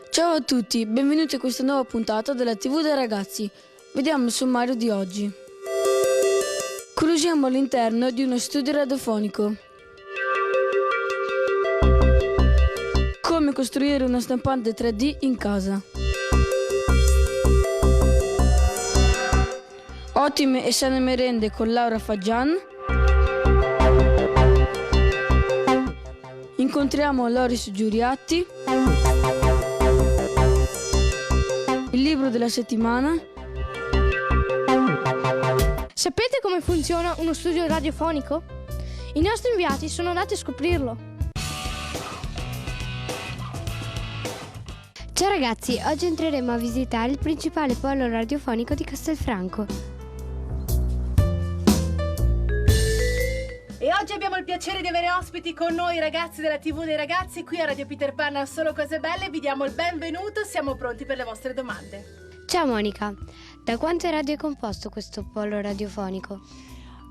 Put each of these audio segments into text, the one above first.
Ciao a tutti, benvenuti a questa nuova puntata della TV dei ragazzi. Vediamo il sommario di oggi. Cruisiamo all'interno di uno studio radiofonico. Come costruire una stampante 3D in casa. Ottime e sane merende con Laura Fagian. Incontriamo Loris Giuriatti. Il libro della settimana. Sapete come funziona uno studio radiofonico? I nostri inviati sono andati a scoprirlo. Ciao ragazzi, oggi entreremo a visitare il principale polo radiofonico di Castelfranco. E oggi abbiamo il piacere di avere ospiti con noi, ragazzi della TV dei ragazzi, qui a Radio Peter Pan a Solo Cose Belle. Vi diamo il benvenuto, siamo pronti per le vostre domande. Ciao Monica, da quante radio è composto questo polo radiofonico?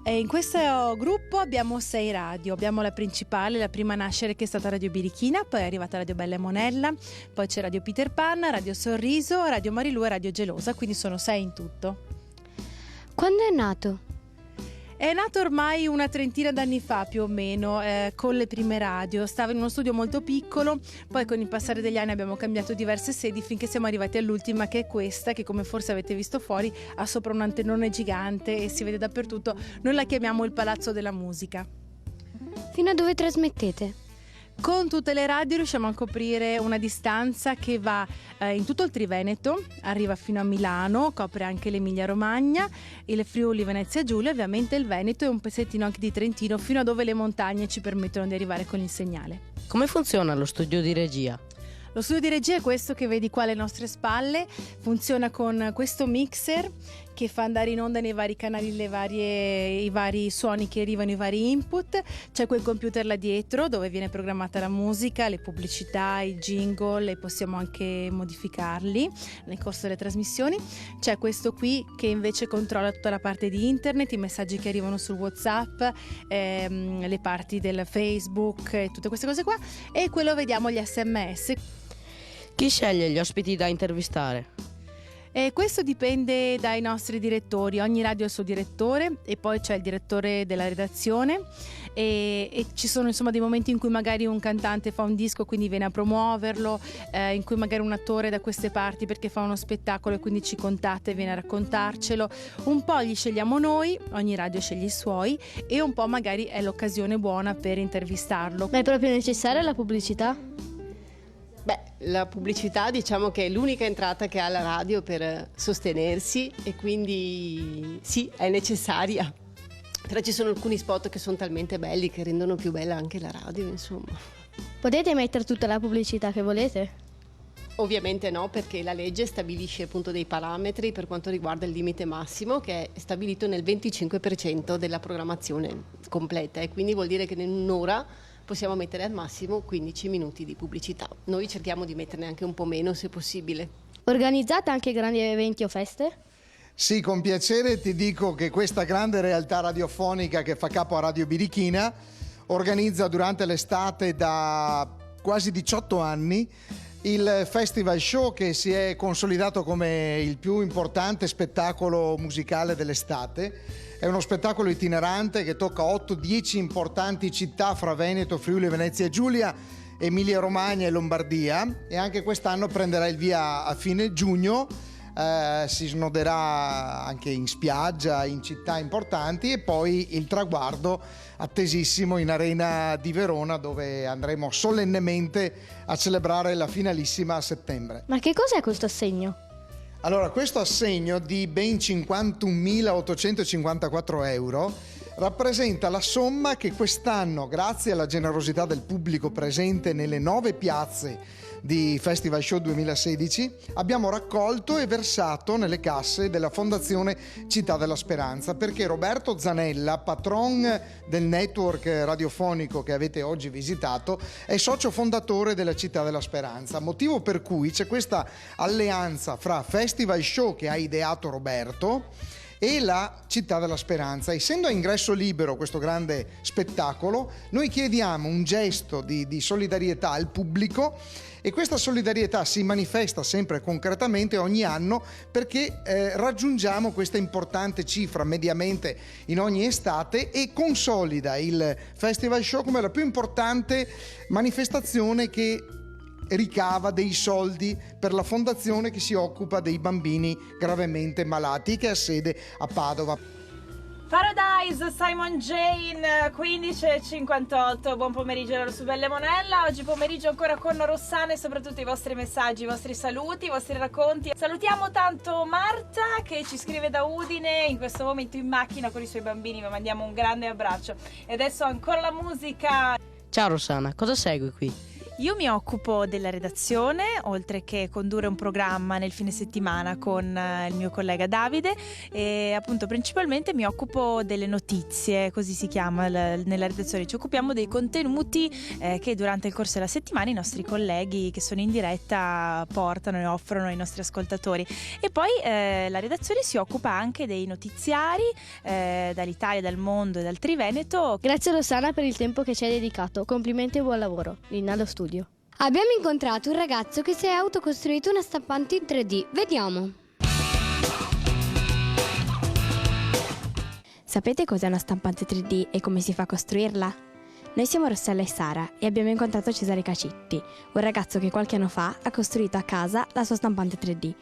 In questo gruppo abbiamo 6 radio, abbiamo la principale, la prima a nascere, che è stata Radio Birichina, poi è arrivata Radio Bella e Monella, poi c'è Radio Peter Pan, Radio Sorriso, Radio Marilù e Radio Gelosa, quindi sono 6 in tutto. Quando è nato? È nato ormai una trentina d'anni fa più o meno, con le prime radio. Stava in uno studio molto piccolo, poi con il passare degli anni abbiamo cambiato diverse sedi finché siamo arrivati all'ultima, che è questa, che come forse avete visto fuori ha sopra un antennone gigante e si vede dappertutto. Noi la chiamiamo il Palazzo della Musica. Fino a dove trasmettete? Con tutte le radio riusciamo a coprire una distanza che va in tutto il Triveneto, arriva fino a Milano, copre anche l'Emilia Romagna, il Friuli Venezia Giulia, ovviamente il Veneto e un pezzettino anche di Trentino, fino a dove le montagne ci permettono di arrivare con il segnale. Come funziona lo studio di regia? Lo studio di regia è questo che vedi qua alle nostre spalle, funziona con questo mixer che fa andare in onda nei vari canali i vari suoni che arrivano, i vari input. C'è quel computer là dietro dove viene programmata la musica, le pubblicità, i jingle, e possiamo anche modificarli nel corso delle trasmissioni. C'è questo qui che invece controlla tutta la parte di internet, i messaggi che arrivano sul WhatsApp, le parti del Facebook e tutte queste cose qua, e quello vediamo gli SMS. Chi sceglie gli ospiti da intervistare? Questo dipende dai nostri direttori, ogni radio ha il suo direttore e poi c'è il direttore della redazione e ci sono insomma dei momenti in cui magari un cantante fa un disco, quindi viene a promuoverlo, in cui magari un attore da queste parti perché fa uno spettacolo e quindi ci contatta e viene a raccontarcelo. Un po' li scegliamo noi, ogni radio sceglie i suoi, e un po' magari è l'occasione buona per intervistarlo. Ma è proprio necessaria la pubblicità? La pubblicità diciamo che è l'unica entrata che ha la radio per sostenersi e quindi sì, è necessaria. Però ci sono alcuni spot che sono talmente belli che rendono più bella anche la radio, insomma. Potete mettere tutta la pubblicità che volete? Ovviamente no, perché la legge stabilisce appunto dei parametri per quanto riguarda il limite massimo, che è stabilito nel 25% della programmazione completa, e quindi vuol dire che in un'ora possiamo mettere al massimo 15 minuti di pubblicità. Noi cerchiamo di metterne anche un po' meno se possibile. Organizzate anche grandi eventi o feste? Sì, con piacere ti dico che questa grande realtà radiofonica che fa capo a Radio Birichina organizza durante l'estate da quasi 18 anni il Festival Show, che si è consolidato come il più importante spettacolo musicale dell'estate. È uno spettacolo itinerante che tocca 8-10 importanti città fra Veneto, Friuli, Venezia Giulia, Emilia Romagna e Lombardia, e anche quest'anno prenderà il via a fine giugno. Si snoderà anche in spiaggia, in città importanti, e poi il traguardo attesissimo in Arena di Verona, dove andremo solennemente a celebrare la finalissima a settembre. Ma che cos'è questo assegno? Allora, questo assegno di ben 51.854 euro rappresenta la somma che quest'anno, grazie alla generosità del pubblico presente nelle 9 piazze di Festival Show 2016, abbiamo raccolto e versato nelle casse della Fondazione Città della Speranza, perché Roberto Zanella, patron del network radiofonico che avete oggi visitato, è socio fondatore della Città della Speranza, motivo per cui c'è questa alleanza fra Festival Show che ha ideato Roberto e la Città della Speranza. Essendo a ingresso libero questo grande spettacolo, noi chiediamo un gesto di solidarietà al pubblico, e questa solidarietà si manifesta sempre concretamente ogni anno, perché raggiungiamo questa importante cifra mediamente in ogni estate, e consolida il Festival Show come la più importante manifestazione che ricava dei soldi per la fondazione che si occupa dei bambini gravemente malati, che ha sede a Padova. Paradise, Simon Jane, 15:58, buon pomeriggio su Belle Monella. Oggi pomeriggio ancora con Rossana e soprattutto i vostri messaggi, i vostri saluti, i vostri racconti. Salutiamo tanto Marta che ci scrive da Udine, in questo momento in macchina con i suoi bambini, vi mandiamo un grande abbraccio. E adesso ancora la musica. Ciao Rossana, cosa segui qui? Io mi occupo della redazione, oltre che condurre un programma nel fine settimana con il mio collega Davide, e appunto principalmente mi occupo delle notizie, così si chiama nella redazione. Ci occupiamo dei contenuti che durante il corso della settimana i nostri colleghi che sono in diretta portano e offrono ai nostri ascoltatori. E poi la redazione si occupa anche dei notiziari dall'Italia, dal mondo e dal Triveneto. Grazie Rossana per il tempo che ci hai dedicato. Complimenti e buon lavoro. Lina allo studio. Abbiamo incontrato un ragazzo che si è autocostruito una stampante in 3D. Vediamo. Sapete cos'è una stampante 3D e come si fa a costruirla? Noi siamo Rossella e Sara e abbiamo incontrato Cesare Cacitti, un ragazzo che qualche anno fa ha costruito a casa la sua stampante 3D.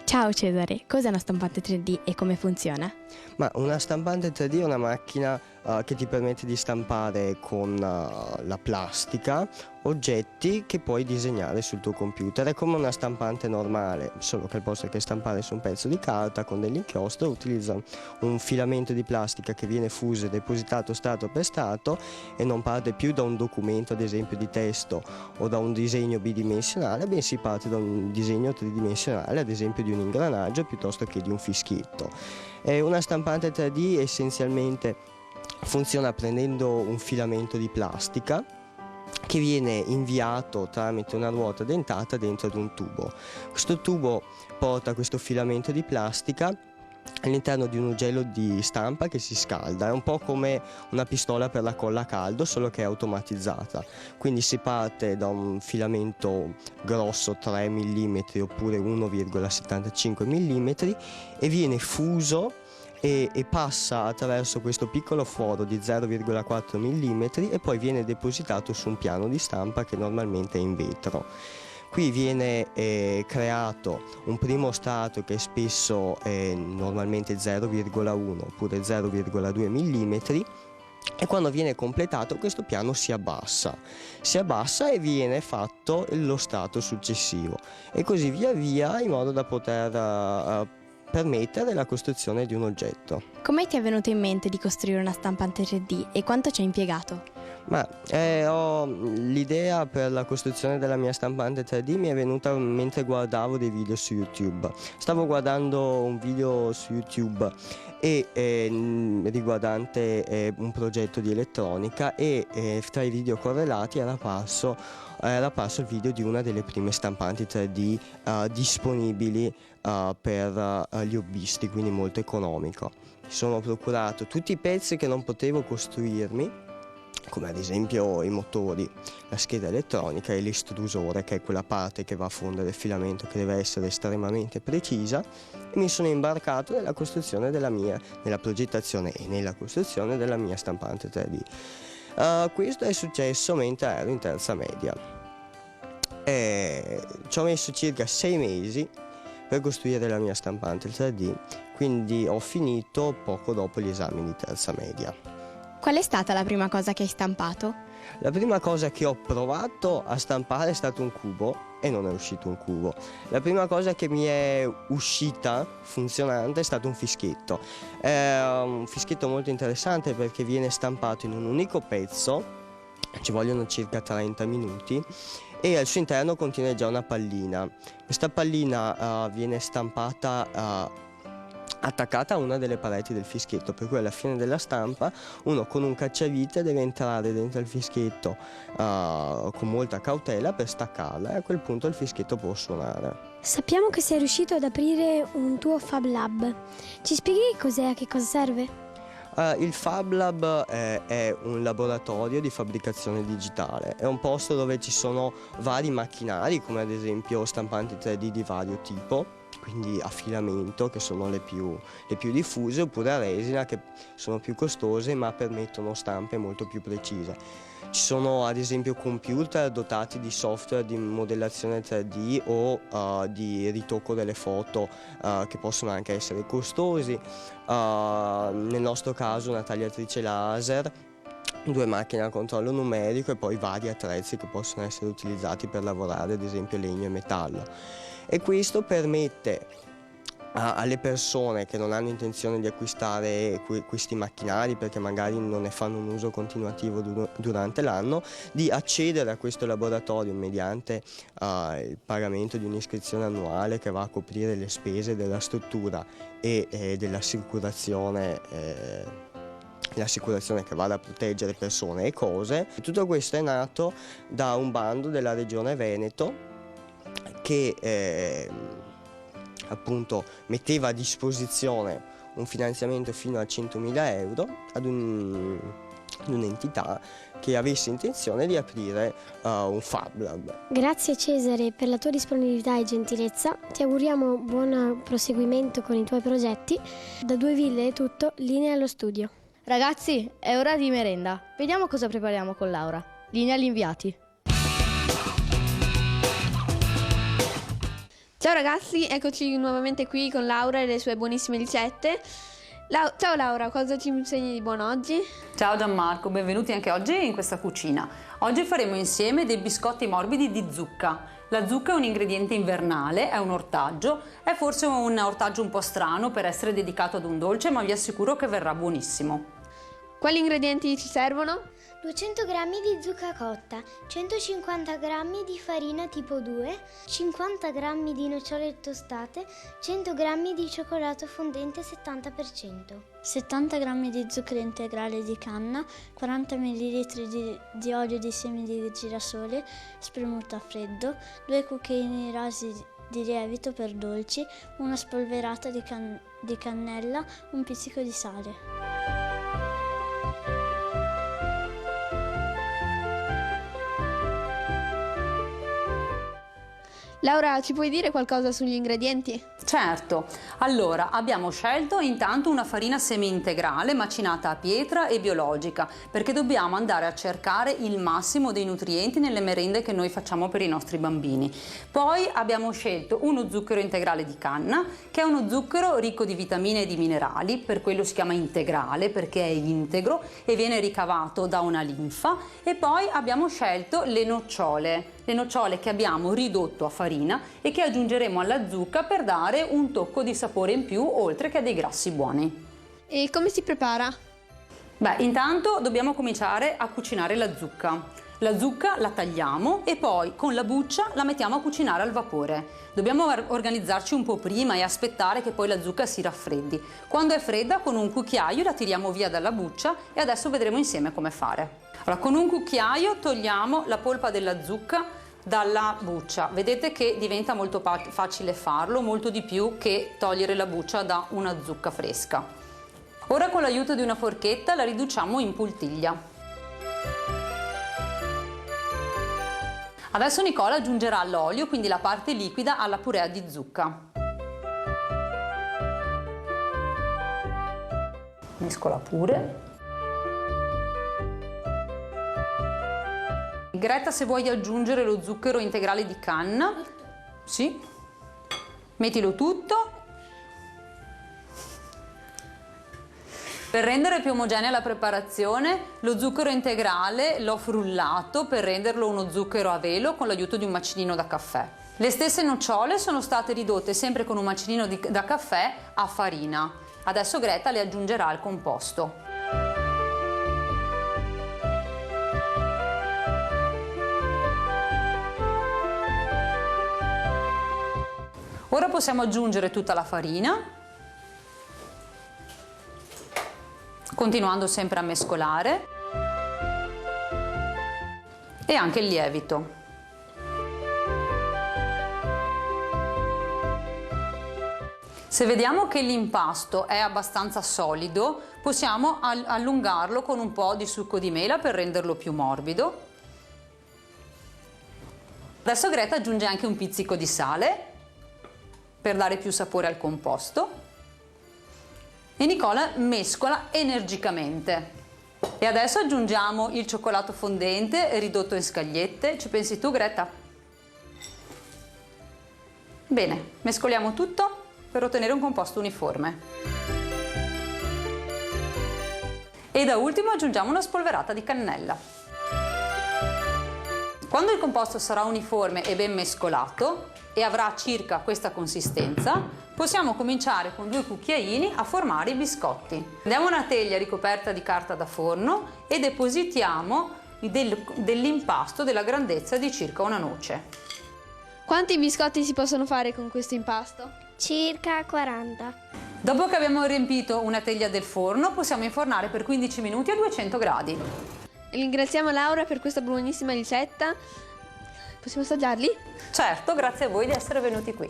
Ciao Cesare, cos'è una stampante 3D e come funziona? Ma una stampante 3D è una macchina che ti permette di stampare con la plastica oggetti che puoi disegnare sul tuo computer. È come una stampante normale, solo che al posto che stampare su un pezzo di carta con dell'inchiostro utilizza un filamento di plastica che viene fuso e depositato strato per strato e non parte più da un documento, ad esempio di testo, o da un disegno bidimensionale, bensì parte da un disegno tridimensionale, ad esempio di un ingranaggio piuttosto che di un fischietto. Una stampante 3D essenzialmente funziona prendendo un filamento di plastica che viene inviato tramite una ruota dentata dentro ad un tubo. Questo tubo porta questo filamento di plastica all'interno di un ugello di stampa che si scalda. È un po' come una pistola per la colla a caldo, solo che è automatizzata. Quindi si parte da un filamento grosso 3 mm oppure 1,75 mm e viene fuso e passa attraverso questo piccolo foro di 0,4 mm e poi viene depositato su un piano di stampa che normalmente è in vetro. Qui viene creato un primo strato che spesso è normalmente 0,1 oppure 0,2 mm e quando viene completato questo piano si abbassa e viene fatto lo strato successivo e così via via, in modo da poter permettere la costruzione di un oggetto. Come ti è venuto in mente di costruire una stampante 3D e quanto ci hai impiegato? Ho l'idea per la costruzione della mia stampante 3D mi è venuta mentre guardavo dei video su YouTube. Stavo guardando un video su YouTube riguardante un progetto di elettronica e tra i video correlati era apparso il video di una delle prime stampanti 3D disponibili per gli hobbisti, quindi molto economico. Mi sono procurato tutti i pezzi che non potevo costruirmi, come ad esempio i motori, la scheda elettronica e l'estrusore, che è quella parte che va a fondere il filamento, che deve essere estremamente precisa, e mi sono imbarcato nella costruzione nella progettazione e nella costruzione della mia stampante 3D. Questo è successo mentre ero in terza media. Ci ho messo circa 6 mesi per costruire la mia stampante 3D, quindi ho finito poco dopo gli esami di terza media. Qual è stata la prima cosa che hai stampato? La prima cosa che ho provato a stampare è stato un cubo e non è uscito un cubo. La prima cosa che mi è uscita funzionante è stato un fischietto. È un fischietto molto interessante perché viene stampato in un unico pezzo, ci vogliono circa 30 minuti, e al suo interno contiene già una pallina. Questa pallina viene stampata attaccata a una delle pareti del fischietto, per cui alla fine della stampa uno con un cacciavite deve entrare dentro il fischietto con molta cautela per staccarla, e a quel punto il fischietto può suonare. Sappiamo che sei riuscito ad aprire un tuo Fab Lab. Ci spieghi cos'è, a che cosa serve? Il Fab Lab è un laboratorio di fabbricazione digitale, è un posto dove ci sono vari macchinari, come ad esempio stampanti 3D di vario tipo, quindi a filamento, che sono le più diffuse, oppure a resina, che sono più costose ma permettono stampe molto più precise. Ci sono ad esempio computer dotati di software di modellazione 3D o di ritocco delle foto che possono anche essere costosi. Nel nostro caso una tagliatrice laser, 2 macchine a controllo numerico e poi vari attrezzi che possono essere utilizzati per lavorare, ad esempio legno e metallo. E questo permette alle persone che non hanno intenzione di acquistare questi macchinari, perché magari non ne fanno un uso continuativo durante l'anno, di accedere a questo laboratorio mediante il pagamento di un'iscrizione annuale che va a coprire le spese della struttura e dell'assicurazione. L'assicurazione che va a proteggere persone e cose. Tutto questo è nato da un bando della Regione Veneto che appunto metteva a disposizione un finanziamento fino a 100.000 euro ad un'entità che avesse intenzione di aprire un Fab Lab. Grazie Cesare per la tua disponibilità e gentilezza. Ti auguriamo buon proseguimento con i tuoi progetti. Da Due Ville è tutto, linea allo studio. Ragazzi, è ora di merenda. Vediamo cosa prepariamo con Laura. Linea agli inviati. Ciao ragazzi, eccoci nuovamente qui con Laura e le sue buonissime ricette. Ciao Laura, cosa ci insegni di buono oggi? Ciao Gianmarco, benvenuti anche oggi in questa cucina. Oggi faremo insieme dei biscotti morbidi di zucca. La zucca è un ingrediente invernale, è un ortaggio, è forse un ortaggio un po' strano per essere dedicato ad un dolce, ma vi assicuro che verrà buonissimo. Quali ingredienti ci servono? 200 g di zucca cotta, 150 g di farina tipo 2, 50 g di nocciole tostate, 100 g di cioccolato fondente 70%. 70 g di zucchero integrale di canna, 40 ml di olio di semi di girasole spremuto a freddo, 2 cucchiaini rasi di lievito per dolci, una spolverata di cannella, un pizzico di sale. Laura, ci puoi dire qualcosa sugli ingredienti? Certo, allora abbiamo scelto intanto una farina semi-integrale macinata a pietra e biologica, perché dobbiamo andare a cercare il massimo dei nutrienti nelle merende che noi facciamo per i nostri bambini. Poi abbiamo scelto uno zucchero integrale di canna, che è uno zucchero ricco di vitamine e di minerali, per quello si chiama integrale perché è integro e viene ricavato da una linfa. E poi abbiamo scelto le nocciole che abbiamo ridotto a farina e che aggiungeremo alla zucca per dare un tocco di sapore in più, oltre che a dei grassi buoni. E come si prepara? Beh, intanto dobbiamo cominciare a cucinare la zucca. La zucca la tagliamo e poi con la buccia la mettiamo a cucinare al vapore. Dobbiamo organizzarci un po' prima e aspettare che poi la zucca si raffreddi. Quando è fredda, con un cucchiaio la tiriamo via dalla buccia e adesso vedremo insieme come fare. Allora, con un cucchiaio togliamo la polpa della zucca dalla buccia. Vedete che diventa molto facile farlo, molto di più che togliere la buccia da una zucca fresca. Ora con l'aiuto di una forchetta la riduciamo in poltiglia. Adesso Nicola aggiungerà l'olio, quindi la parte liquida, alla purea di zucca. Mescola pure. Greta, se vuoi aggiungere lo zucchero integrale di canna, sì, mettilo tutto. Per rendere più omogenea la preparazione, lo zucchero integrale l'ho frullato per renderlo uno zucchero a velo con l'aiuto di un macinino da caffè. Le stesse nocciole sono state ridotte sempre con un macinino da caffè a farina. Adesso Greta le aggiungerà al composto. Ora possiamo aggiungere tutta la farina continuando sempre a mescolare, e anche il lievito. Se vediamo che l'impasto è abbastanza solido, possiamo allungarlo con un po' di succo di mela per renderlo più morbido. Adesso Greta aggiunge anche un pizzico di sale per dare più sapore al composto e Nicola mescola energicamente. E adesso aggiungiamo il cioccolato fondente ridotto in scagliette. Ci pensi tu, Greta? Bene, mescoliamo tutto per ottenere un composto uniforme. E da ultimo aggiungiamo una spolverata di cannella. Quando il composto sarà uniforme e ben mescolato e avrà circa questa consistenza, possiamo cominciare con 2 cucchiaini a formare i biscotti. Prendiamo una teglia ricoperta di carta da forno e depositiamo dell'impasto della grandezza di circa una noce. Quanti biscotti si possono fare con questo impasto? Circa 40. Dopo che abbiamo riempito una teglia del forno, possiamo infornare per 15 minuti a 200 gradi. Ringraziamo Laura per questa buonissima ricetta. Possiamo assaggiarli? Certo, grazie a voi di essere venuti qui.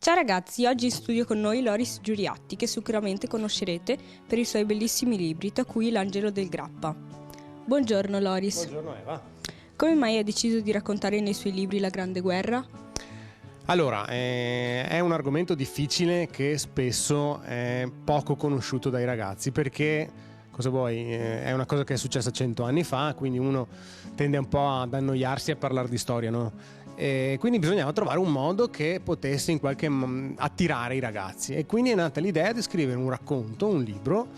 Ciao ragazzi, oggi in studio con noi Loris Giuriatti, che sicuramente conoscerete per i suoi bellissimi libri, tra cui L'Angelo del Grappa. Buongiorno Loris. Buongiorno Eva. Come mai hai deciso di raccontare nei suoi libri la Grande Guerra? Allora, è un argomento difficile che spesso è poco conosciuto dai ragazzi, perché, cosa vuoi, è una cosa che è successa 100 anni fa, quindi uno tende un po' ad annoiarsi a parlare di storia, no? E quindi bisognava trovare un modo che potesse in qualche modo attirare i ragazzi, e quindi è nata l'idea di scrivere un racconto, un libro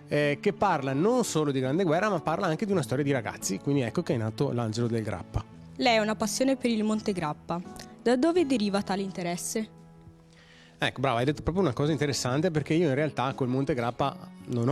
che parla non solo di Grande Guerra, ma parla anche di una storia di ragazzi, quindi ecco che è nato L'Angelo del Grappa. Lei ha una passione per il Monte Grappa. Da dove deriva tale interesse? Ecco, brava, hai detto proprio una cosa interessante, perché io in realtà col Monte Grappa non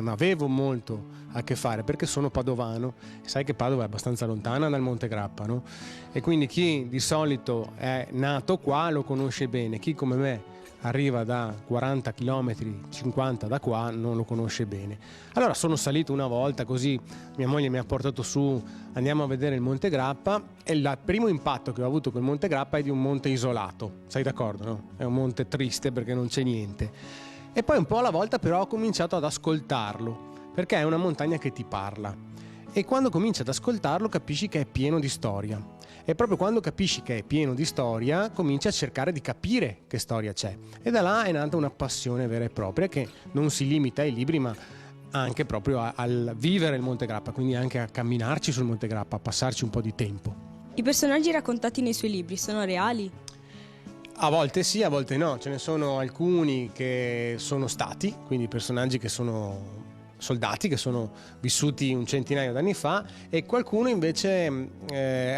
avevo molto a che fare, perché sono padovano. Sai che Padova è abbastanza lontana dal Monte Grappa, no? E quindi chi di solito è nato qua lo conosce bene, chi come me arriva da 40 km, 50 da qua, non lo conosce bene. Allora sono salito una volta, così mia moglie mi ha portato su, andiamo a vedere il Monte Grappa, e il primo impatto che ho avuto col Monte Grappa è di un monte isolato, sei d'accordo, no? È un monte triste perché non c'è niente. E poi un po' alla volta però ho cominciato ad ascoltarlo, perché è una montagna che ti parla, e quando cominci ad ascoltarlo capisci che è pieno di storia. E proprio quando capisci che è pieno di storia, cominci a cercare di capire che storia c'è. E da là è nata una passione vera e propria, che non si limita ai libri, ma anche proprio al vivere il Monte Grappa, quindi anche a camminarci sul Monte Grappa, a passarci un po' di tempo. I personaggi raccontati nei suoi libri sono reali? A volte sì, a volte no. Ce ne sono alcuni che sono stati, quindi personaggi che sono soldati che sono vissuti un centinaio d'anni fa, e qualcuno invece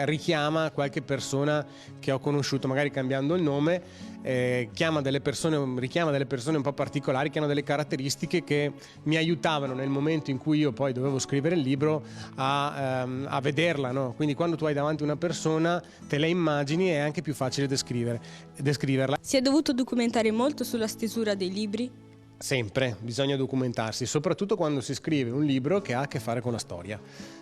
richiama qualche persona che ho conosciuto, magari cambiando il nome, richiama delle persone un po' particolari che hanno delle caratteristiche che mi aiutavano nel momento in cui io poi dovevo scrivere il libro a vederla, no? Quindi quando tu hai davanti una persona te la immagini, è anche più facile descriverla. Si è dovuto documentare molto sulla stesura dei libri? Sempre bisogna documentarsi, soprattutto quando si scrive un libro che ha a che fare con la storia,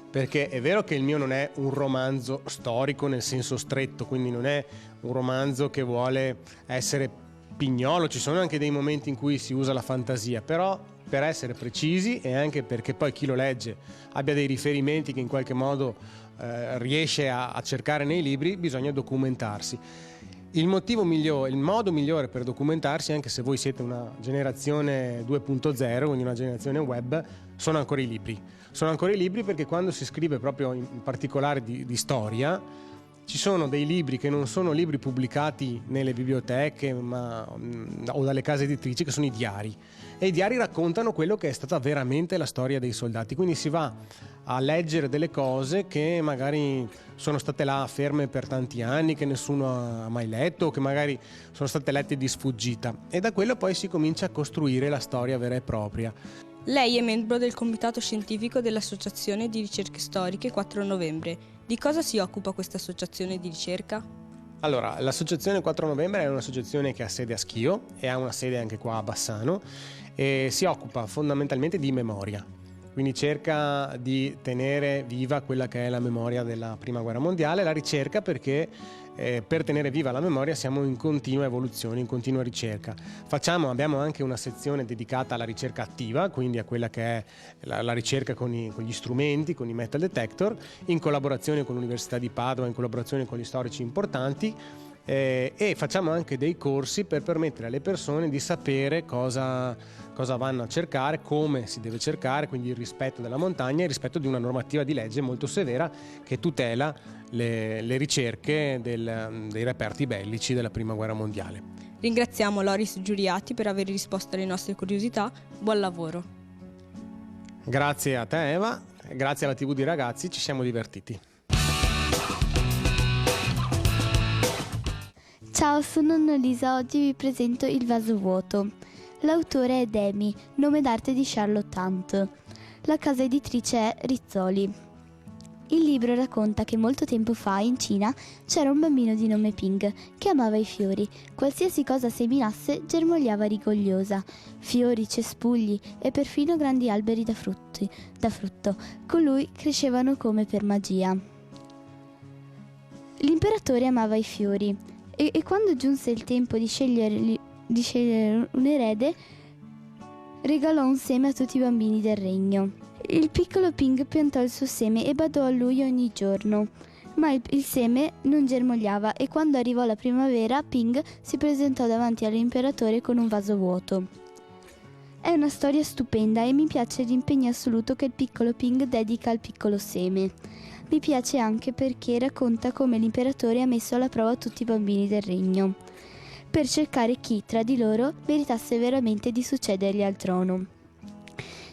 perché è vero che il mio non è un romanzo storico nel senso stretto, quindi non è un romanzo che vuole essere pignolo, ci sono anche dei momenti in cui si usa la fantasia, però per essere precisi, e anche perché poi chi lo legge abbia dei riferimenti che in qualche modo riesce a cercare nei libri, bisogna documentarsi. Il modo migliore per documentarsi, anche se voi siete una generazione 2.0, quindi una generazione web, sono ancora i libri. Sono ancora i libri, perché quando si scrive proprio in particolare di storia, Ci sono dei libri che non sono libri pubblicati nelle biblioteche o dalle case editrici, che sono i diari, e i diari raccontano quello che è stata veramente la storia dei soldati, quindi si va a leggere delle cose che magari sono state là ferme per tanti anni, che nessuno ha mai letto, o che magari sono state lette di sfuggita, e da quello poi si comincia a costruire la storia vera e propria. Lei è membro del comitato scientifico dell'Associazione di Ricerche Storiche 4 Novembre. Di cosa si occupa questa associazione di ricerca? Allora, l'associazione 4 Novembre è un'associazione che ha sede a Schio e ha una sede anche qua a Bassano, e si occupa fondamentalmente di memoria. Quindi cerca di tenere viva quella che è la memoria della Prima Guerra Mondiale, la ricerca, perché per tenere viva la memoria siamo in continua evoluzione, in continua ricerca. Abbiamo anche una sezione dedicata alla ricerca attiva, quindi a quella che è la ricerca con gli strumenti, con i metal detector, in collaborazione con l'Università di Padova, in collaborazione con gli storici importanti, e facciamo anche dei corsi per permettere alle persone di sapere cosa vanno a cercare, come si deve cercare, quindi il rispetto della montagna e il rispetto di una normativa di legge molto severa che tutela le ricerche dei reperti bellici della Prima Guerra Mondiale. Ringraziamo Loris Giuriatti per aver risposto alle nostre curiosità. Buon lavoro. Grazie a te, Eva, grazie alla TV di Ragazzi, ci siamo divertiti. Ciao, sono Annalisa, oggi vi presento Il vaso vuoto. L'autore è Demi, nome d'arte di Charlotte Hunt. La casa editrice è Rizzoli. Il libro racconta che molto tempo fa in Cina c'era un bambino di nome Ping che amava i fiori. Qualsiasi cosa seminasse germogliava rigogliosa. Fiori, cespugli e perfino grandi alberi da frutto. Con lui crescevano come per magia. L'imperatore amava i fiori e quando giunse il tempo di scegliere un erede, regalò un seme a tutti i bambini del regno. Il piccolo Ping piantò il suo seme e badò a lui ogni giorno, ma il seme non germogliava, e quando arrivò la primavera Ping si presentò davanti all'imperatore con un vaso vuoto. È una storia stupenda e mi piace l'impegno assoluto che il piccolo Ping dedica al piccolo seme. Mi piace anche perché racconta come l'imperatore ha messo alla prova tutti i bambini del regno, per cercare chi tra di loro meritasse veramente di succedergli al trono.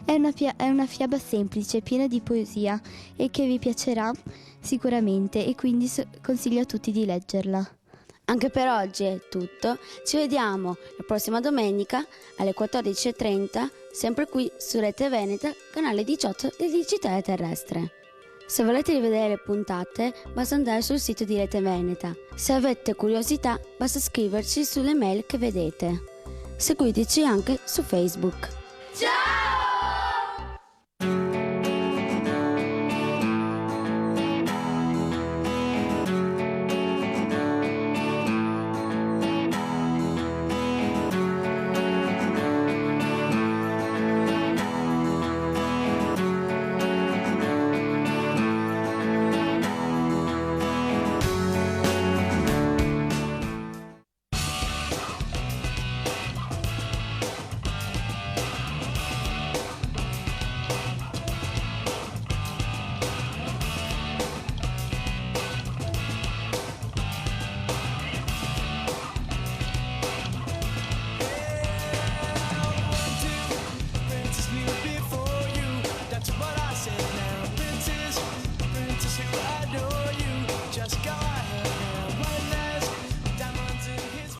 È una fiaba semplice, piena di poesia, e che vi piacerà sicuramente, e quindi consiglio a tutti di leggerla. Anche per oggi è tutto, ci vediamo la prossima domenica alle 14:30, sempre qui su Rete Veneta, canale 18 del Digitale Terrestre. Se volete rivedere le puntate, basta andare sul sito di Rete Veneta. Se avete curiosità, basta scriverci sulle mail che vedete. Seguiteci anche su Facebook.